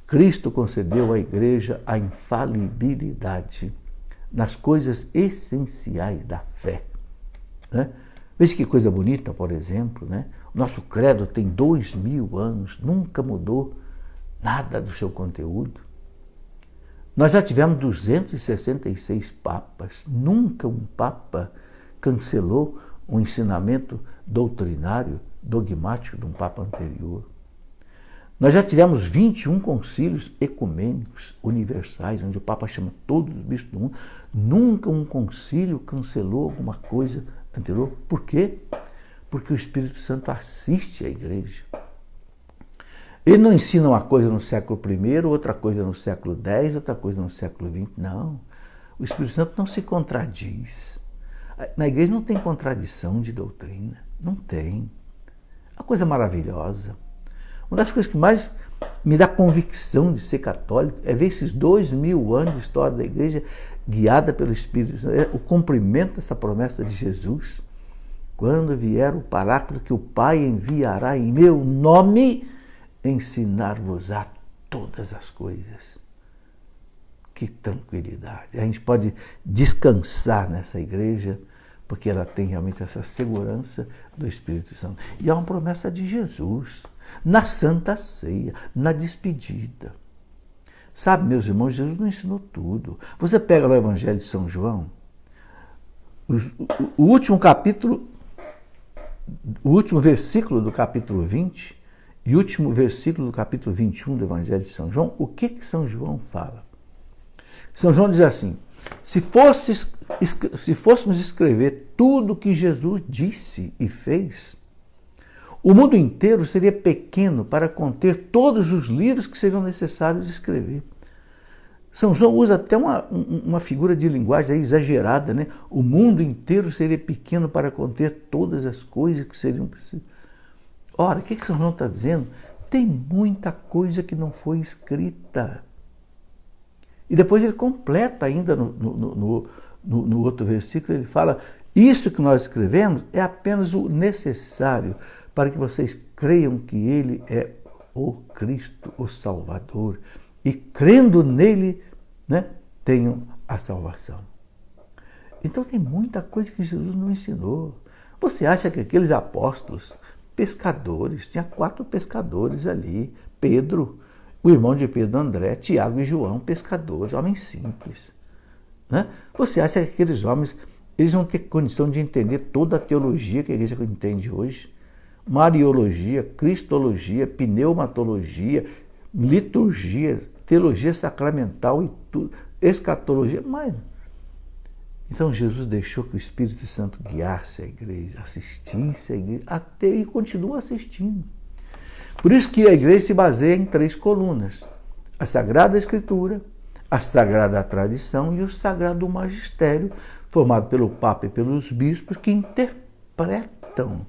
Cristo concedeu à igreja a infalibilidade nas coisas essenciais da fé. Né? Veja que coisa bonita, por exemplo, né? O nosso credo tem 2000 anos, nunca mudou nada do seu conteúdo. Nós já tivemos 266 papas, nunca um papa cancelou um ensinamento doutrinário, dogmático de um papa anterior. Nós já tivemos 21 concílios ecumênicos universais, onde o Papa chama todos os bispos do mundo. Nunca um concílio cancelou alguma coisa anterior. Por quê? Porque o Espírito Santo assiste à igreja. Ele não ensina uma coisa no século I, outra coisa no século X, outra coisa no século XX. Não. O Espírito Santo não se contradiz. Na igreja não tem contradição de doutrina. Não tem. É uma coisa maravilhosa. Uma das coisas que mais me dá convicção de ser católico é ver esses 2000 anos de história da igreja guiada pelo Espírito Santo. É o cumprimento dessa promessa de Jesus. Quando vier o Paráclito que o Pai enviará em meu nome, ensinar-vos-á todas as coisas. Que tranquilidade. A gente pode descansar nessa igreja, porque ela tem realmente essa segurança do Espírito Santo. E é uma promessa de Jesus, na Santa Ceia, na despedida. Sabe, meus irmãos, Jesus não ensinou tudo. Você pega no Evangelho de São João, o último capítulo, o último versículo do capítulo 20 e o último versículo do capítulo 21 do Evangelho de São João, o que São João fala? São João diz assim: se fôssemos escrever tudo o que Jesus disse e fez, o mundo inteiro seria pequeno para conter todos os livros que seriam necessários escrever. São João usa até uma figura de linguagem aí exagerada, né? O mundo inteiro seria pequeno para conter todas as coisas que seriam precisas. Ora, o que São João está dizendo? Tem muita coisa que não foi escrita. E depois ele completa ainda no outro versículo, ele fala, isso que nós escrevemos é apenas o necessário para que vocês creiam que ele é o Cristo, o Salvador, e crendo nele, né, tenham a salvação. Então tem muita coisa que Jesus não ensinou. Você acha que aqueles apóstolos, pescadores, tinha 4 pescadores ali, Pedro, o irmão de Pedro, André, Tiago e João, pescadores, homens simples. Né? Você acha que aqueles homens, eles vão ter condição de entender toda a teologia que a igreja entende hoje? Mariologia, cristologia, pneumatologia, liturgia, teologia sacramental e tudo, escatologia, mas... Então Jesus deixou que o Espírito Santo guiasse a igreja, assistisse a igreja, até e continua assistindo. Por isso que a igreja se baseia em 3 colunas: a Sagrada Escritura, a Sagrada Tradição e o Sagrado Magistério, formado pelo Papa e pelos bispos, que interpretam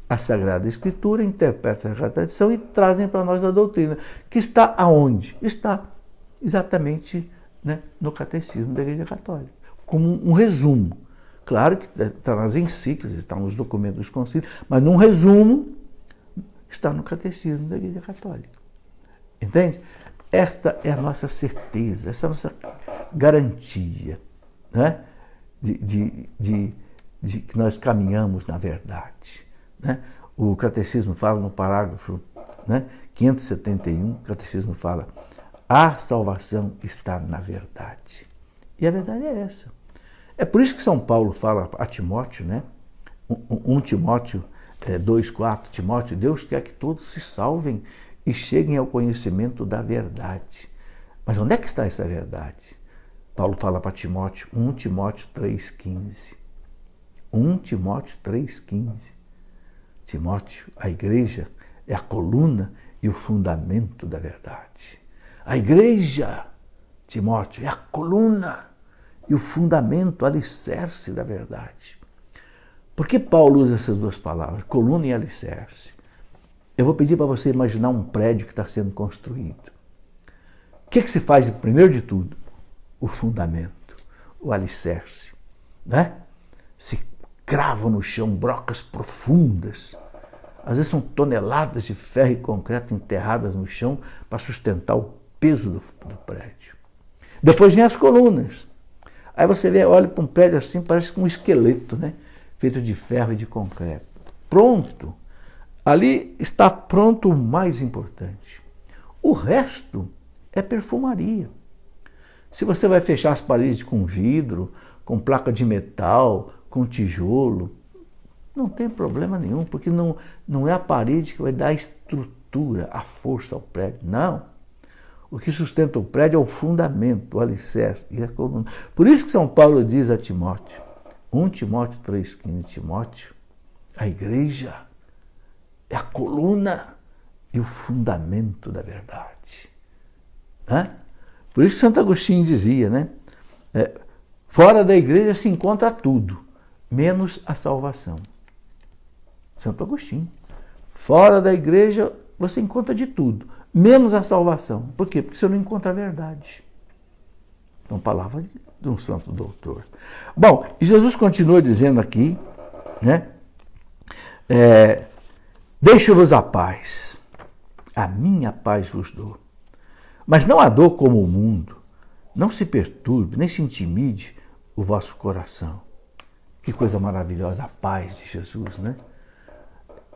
a Sagrada Escritura, interpretam a Sagrada Tradição e trazem para nós a doutrina, que está aonde? Está exatamente, né, no Catecismo da Igreja Católica, como um resumo. Claro que está nas encíclicas, está nos documentos dos concílios, mas num resumo está no Catecismo da Igreja Católica. Entende? Esta é a nossa certeza, essa é a nossa garantia, né? de que nós caminhamos na verdade. Né? O Catecismo fala no parágrafo, né, 571, o Catecismo fala: a salvação está na verdade. E a verdade é essa. É por isso que São Paulo fala a Timóteo, né? 1 Timóteo 2,4, Timóteo, Deus quer que todos se salvem e cheguem ao conhecimento da verdade. Mas onde é que está essa verdade? Paulo fala para Timóteo, 1 Timóteo 3,15. 1 Timóteo 3,15. Timóteo, a igreja é a coluna e o fundamento da verdade. A igreja, Timóteo, é a coluna e o fundamento, o alicerce da verdade. Por que Paulo usa essas 2 palavras, coluna e alicerce? Eu vou pedir para você imaginar um prédio que está sendo construído. O que se faz, primeiro de tudo? O fundamento, o alicerce. Né? Se cravam no chão brocas profundas. Às vezes são toneladas de ferro e concreto enterradas no chão para sustentar o peso do prédio. Depois vem as colunas. Aí você olha para um prédio assim, parece um esqueleto, né? Feito de ferro e de concreto. Pronto. Ali está pronto o mais importante. O resto é perfumaria. Se você vai fechar as paredes com vidro, com placa de metal, com tijolo, não tem problema nenhum, porque não é a parede que vai dar a estrutura, a força ao prédio. Não. O que sustenta o prédio é o fundamento, o alicerce e a coluna. Por isso que São Paulo diz a Timóteo, 1 Timóteo 3,15, Timóteo, a igreja é a coluna e o fundamento da verdade. Né? Por isso que Santo Agostinho dizia, né? Fora da igreja se encontra tudo, menos a salvação. Santo Agostinho. Fora da igreja você encontra de tudo, menos a salvação. Por quê? Porque você não encontra a verdade. Então, palavra de um santo doutor. Bom, e Jesus continua dizendo aqui, né? Deixo-vos a paz, a minha paz vos dou. Mas não a dou como o mundo. Não se perturbe, nem se intimide o vosso coração. Que coisa maravilhosa, a paz de Jesus, né?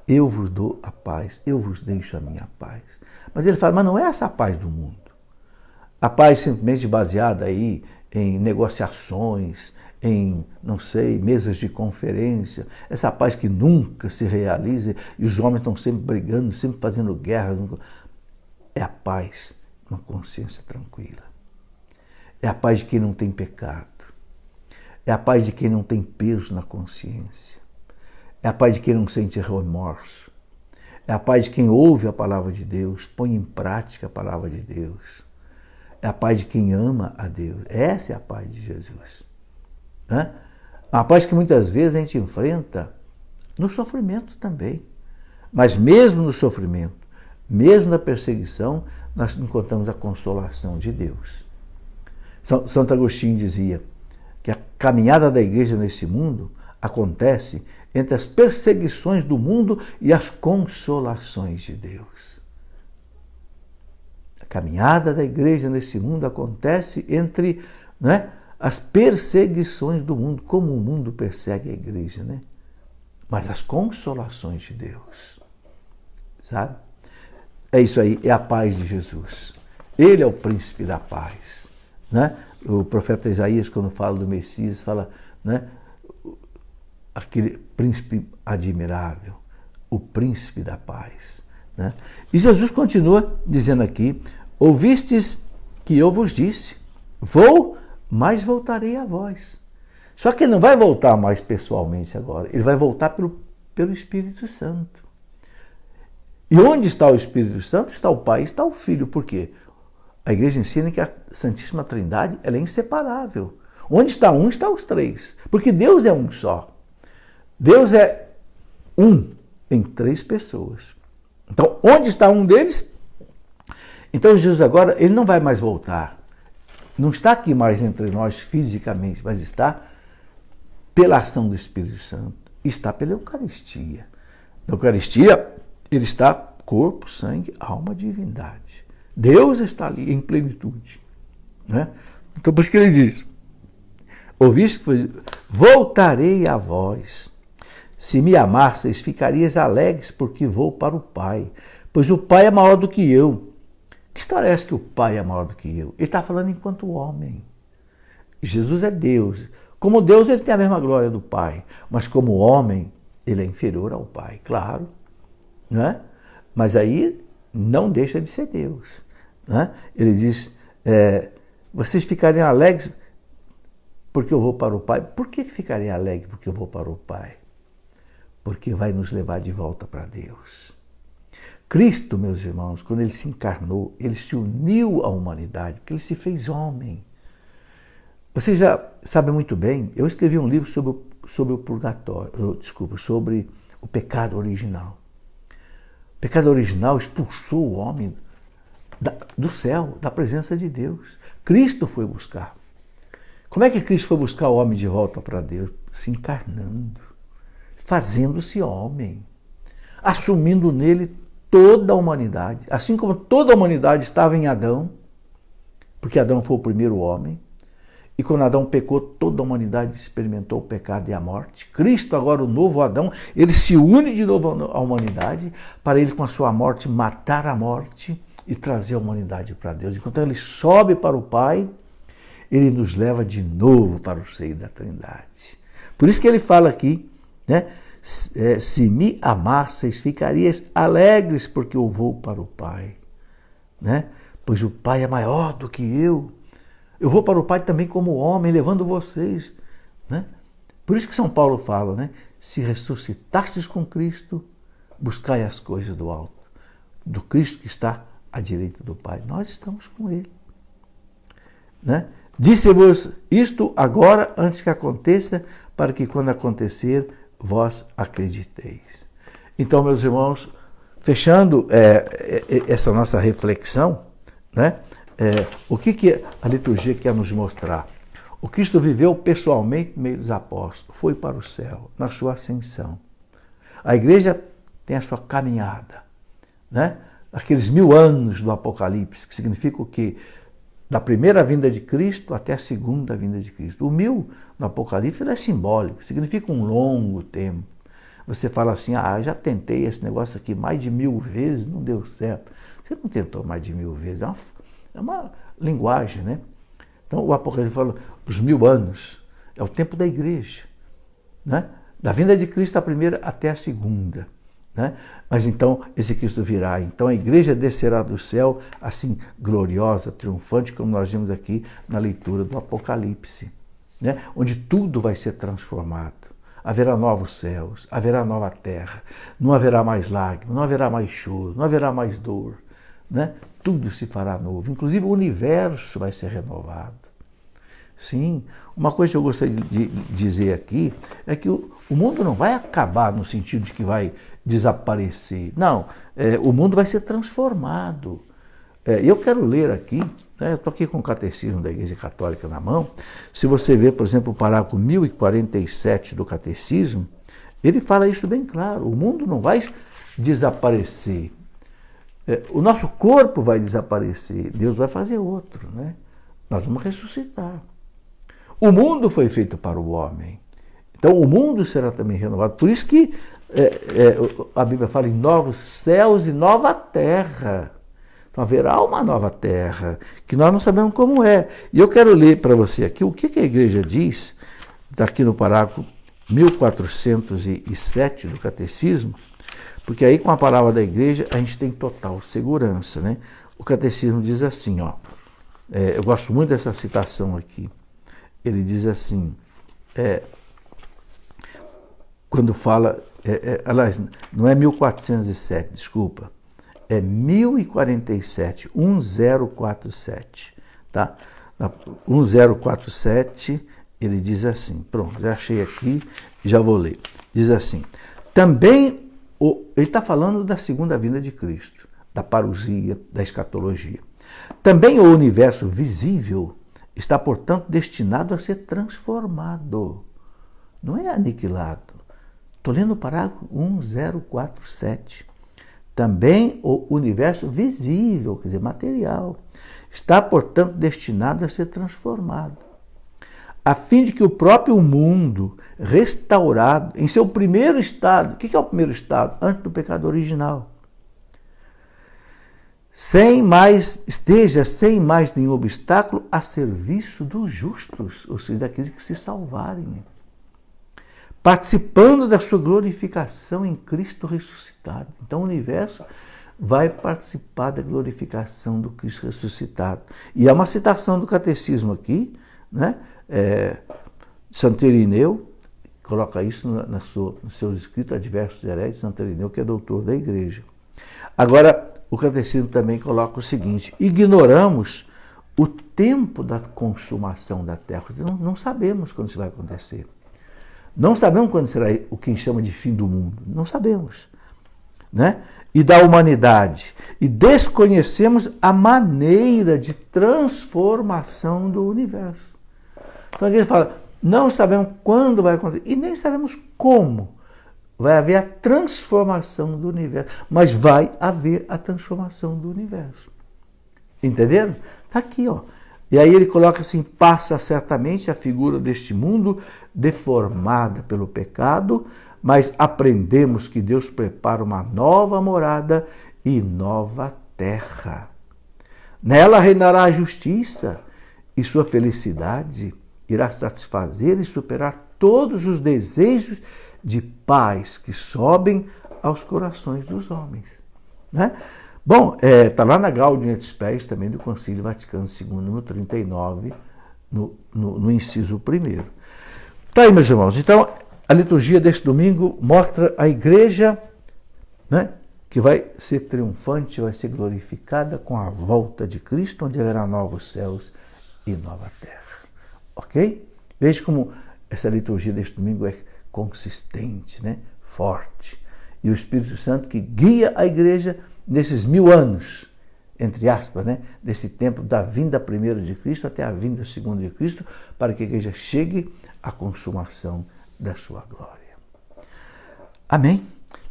Eu vos dou a paz, eu vos deixo a minha paz. Mas ele fala, mas não é essa a paz do mundo. A paz simplesmente baseada aí em negociações, em, não sei, mesas de conferência, essa paz que nunca se realiza e os homens estão sempre brigando, sempre fazendo guerra. É a paz, uma consciência tranquila. É a paz de quem não tem pecado. É a paz de quem não tem peso na consciência. É a paz de quem não sente remorso. É a paz de quem ouve a palavra de Deus, põe em prática a palavra de Deus. É a paz de quem ama a Deus. Essa é a paz de Jesus. Né? A paz que muitas vezes a gente enfrenta no sofrimento também. Mas mesmo no sofrimento, mesmo na perseguição, nós encontramos a consolação de Deus. Santo Agostinho dizia que a caminhada da igreja nesse mundo acontece entre as perseguições do mundo e as consolações de Deus. A caminhada da igreja nesse mundo acontece entre, né, as perseguições do mundo, como o mundo persegue a igreja, né? Mas as consolações de Deus, sabe? É isso aí, é a paz de Jesus. Ele é o príncipe da paz. Né? O profeta Isaías, quando fala do Messias, fala, né, aquele príncipe admirável, o príncipe da paz. Né? E Jesus continua dizendo aqui, ouvistes que eu vos disse, vou, mas voltarei a vós. Só que ele não vai voltar mais pessoalmente agora, ele vai voltar pelo Espírito Santo. E onde está o Espírito Santo? Está o Pai, está o Filho. Por quê? A igreja ensina que a Santíssima Trindade ela é inseparável. Onde está um, está os três. Porque Deus é um só. Deus é um em três pessoas. Então, onde está um deles? Então, Jesus agora, ele não vai mais voltar. Não está aqui mais entre nós fisicamente, mas está pela ação do Espírito Santo. Está pela Eucaristia. Na Eucaristia, ele está corpo, sangue, alma, divindade. Deus está ali em plenitude. Né? Então, por isso que ele diz, ouviste que foi, voltarei a vós. Se me amasseis, ficarias alegres, porque vou para o Pai. Pois o Pai é maior do que eu. Que história é essa que o Pai é maior do que eu? Ele está falando enquanto homem. Jesus é Deus. Como Deus, ele tem a mesma glória do Pai. Mas como homem, ele é inferior ao Pai, claro. Né? Mas aí não deixa de ser Deus. Né? Ele diz, vocês ficariam alegres porque eu vou para o Pai. Por que ficariam alegres porque eu vou para o Pai? Porque vai nos levar de volta para Deus. Cristo, meus irmãos, quando ele se encarnou, ele se uniu à humanidade, porque ele se fez homem. Vocês já sabem muito bem, eu escrevi um livro sobre o purgatório, sobre o pecado original. O pecado original expulsou o homem do céu, da presença de Deus. Cristo foi buscar. Como é que Cristo foi buscar o homem de volta para Deus? Se encarnando, fazendo-se homem, assumindo nele toda a humanidade. Assim como toda a humanidade estava em Adão, porque Adão foi o primeiro homem, e quando Adão pecou, toda a humanidade experimentou o pecado e a morte. Cristo, agora o novo Adão, ele se une de novo à humanidade para ele, com a sua morte, matar a morte e trazer a humanidade para Deus. Enquanto ele sobe para o Pai, ele nos leva de novo para o seio da Trindade. Por isso que ele fala aqui, né? Se me amasseis, ficarias alegres porque eu vou para o Pai. Né? Pois o Pai é maior do que eu. Eu vou para o Pai também como homem, levando vocês. Né? Por isso que São Paulo fala, né? Se ressuscitastes com Cristo, buscai as coisas do alto, do Cristo que está à direita do Pai. Nós estamos com Ele. Né? Disse-vos isto agora, antes que aconteça, para que quando acontecer, vós acrediteis. Então, meus irmãos, fechando essa nossa reflexão, né? O que a liturgia quer nos mostrar? O Cristo viveu pessoalmente no meio dos apóstolos, foi para o céu, na sua ascensão. A igreja tem a sua caminhada, né? Aqueles 1000 anos do Apocalipse, que significa o quê? Da primeira vinda de Cristo até a segunda vinda de Cristo. O 1000 no Apocalipse é simbólico, significa um longo tempo. Você fala assim, já tentei esse negócio aqui mais de 1000 vezes, não deu certo. Você não tentou mais de 1000 vezes, é uma linguagem, né? Então o Apocalipse fala, os 1000 anos, é o tempo da igreja, né? Da vinda de Cristo a primeira até a segunda. Né? Mas então esse Cristo virá, então a igreja descerá do céu assim gloriosa, triunfante, como nós vimos aqui na leitura do Apocalipse, né? Onde tudo vai ser transformado, haverá novos céus, haverá nova terra, não haverá mais lágrimas, não haverá mais choro, não haverá mais dor, né? Tudo se fará novo, inclusive o universo vai ser renovado. Sim, uma coisa que eu gostaria de dizer aqui é que o mundo não vai acabar no sentido de que vai desaparecer. Não, o mundo vai ser transformado. Eu quero ler aqui, né, eu estou aqui com o Catecismo da Igreja Católica na mão. Se você ver, por exemplo, o parágrafo 1047 do Catecismo, ele fala isso bem claro. O mundo não vai desaparecer. O nosso corpo vai desaparecer, Deus vai fazer outro, né? Nós vamos ressuscitar. O mundo foi feito para o homem, então o mundo será também renovado. Por isso que a Bíblia fala em novos céus e nova terra. Então haverá uma nova terra, que nós não sabemos como é. E eu quero ler para você aqui o que a igreja diz, está aqui no parágrafo 1407 do Catecismo, porque aí com a palavra da igreja a gente tem total segurança, né? O Catecismo diz assim, ó, eu gosto muito dessa citação aqui. Ele diz assim, quando fala, aliás, não é 1407, desculpa, é 1047, 1047, tá? 1047, ele diz assim, pronto, já achei aqui, já vou ler. Diz assim, também, ele está falando da segunda vinda de Cristo, da parousia, da escatologia. Também o universo visível está, portanto, destinado a ser transformado. Não é aniquilado. Estou lendo o parágrafo 1047. Também o universo visível, quer dizer, material, está, portanto, destinado a ser transformado, a fim de que o próprio mundo, restaurado em seu primeiro estado, o que é o primeiro estado? Antes do pecado original, esteja sem mais nenhum obstáculo a serviço dos justos, ou seja, daqueles que se salvarem, participando da sua glorificação em Cristo ressuscitado. Então o universo vai participar da glorificação do Cristo ressuscitado. E há uma citação do Catecismo aqui, né? Santo Irineu coloca isso nos seus escritos Adversos Heréis, Santo Irineu, que é doutor da igreja. Agora, o Catecismo também coloca o seguinte: ignoramos o tempo da consumação da terra. Não sabemos quando isso vai acontecer. Não sabemos quando será o que chama de fim do mundo. Não sabemos. Né? E da humanidade. E desconhecemos a maneira de transformação do universo. Então aqui ele fala, não sabemos quando vai acontecer e nem sabemos como vai haver a transformação do universo. Mas vai haver a transformação do universo. Entenderam? Está aqui, ó. E aí ele coloca assim, passa certamente a figura deste mundo deformada pelo pecado, mas aprendemos que Deus prepara uma nova morada e nova terra. Nela reinará a justiça e sua felicidade irá satisfazer e superar todos os desejos de paz que sobem aos corações dos homens. Né? Bom, está lá na Gaudium et Spes também do Concílio Vaticano II, número 39, no inciso 1º. Tá aí, meus irmãos. Então, a liturgia deste domingo mostra a igreja, né, que vai ser triunfante, vai ser glorificada com a volta de Cristo, onde haverá novos céus e nova terra. Ok? Veja como essa liturgia deste domingo é consistente, né, forte. E o Espírito Santo que guia a igreja nesses 1000 anos, entre aspas, né, desse tempo da vinda primeiro de Cristo até a vinda segundo de Cristo, para que a igreja chegue à consumação da sua glória. Amém?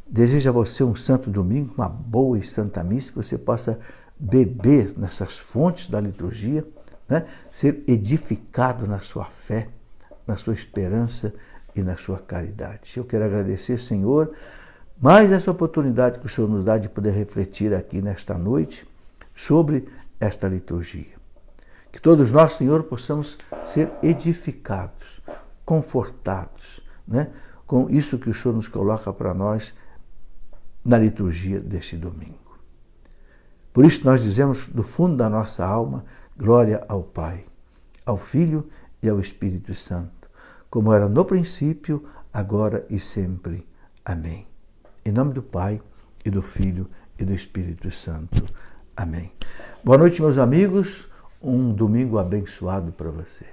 Desejo a você um santo domingo, uma boa e santa missa, que você possa beber nessas fontes da liturgia, né, ser edificado na sua fé, na sua esperança e na sua caridade. Eu quero agradecer, Senhor, mais essa oportunidade que o Senhor nos dá de poder refletir aqui nesta noite sobre esta liturgia. Que todos nós, Senhor, possamos ser edificados, confortados, né, com isso que o Senhor nos coloca para nós na liturgia deste domingo. Por isso nós dizemos do fundo da nossa alma, glória ao Pai, ao Filho e ao Espírito Santo, como era no princípio, agora e sempre. Amém. Em nome do Pai, e do Filho, e do Espírito Santo. Amém. Boa noite, meus amigos. Um domingo abençoado para você.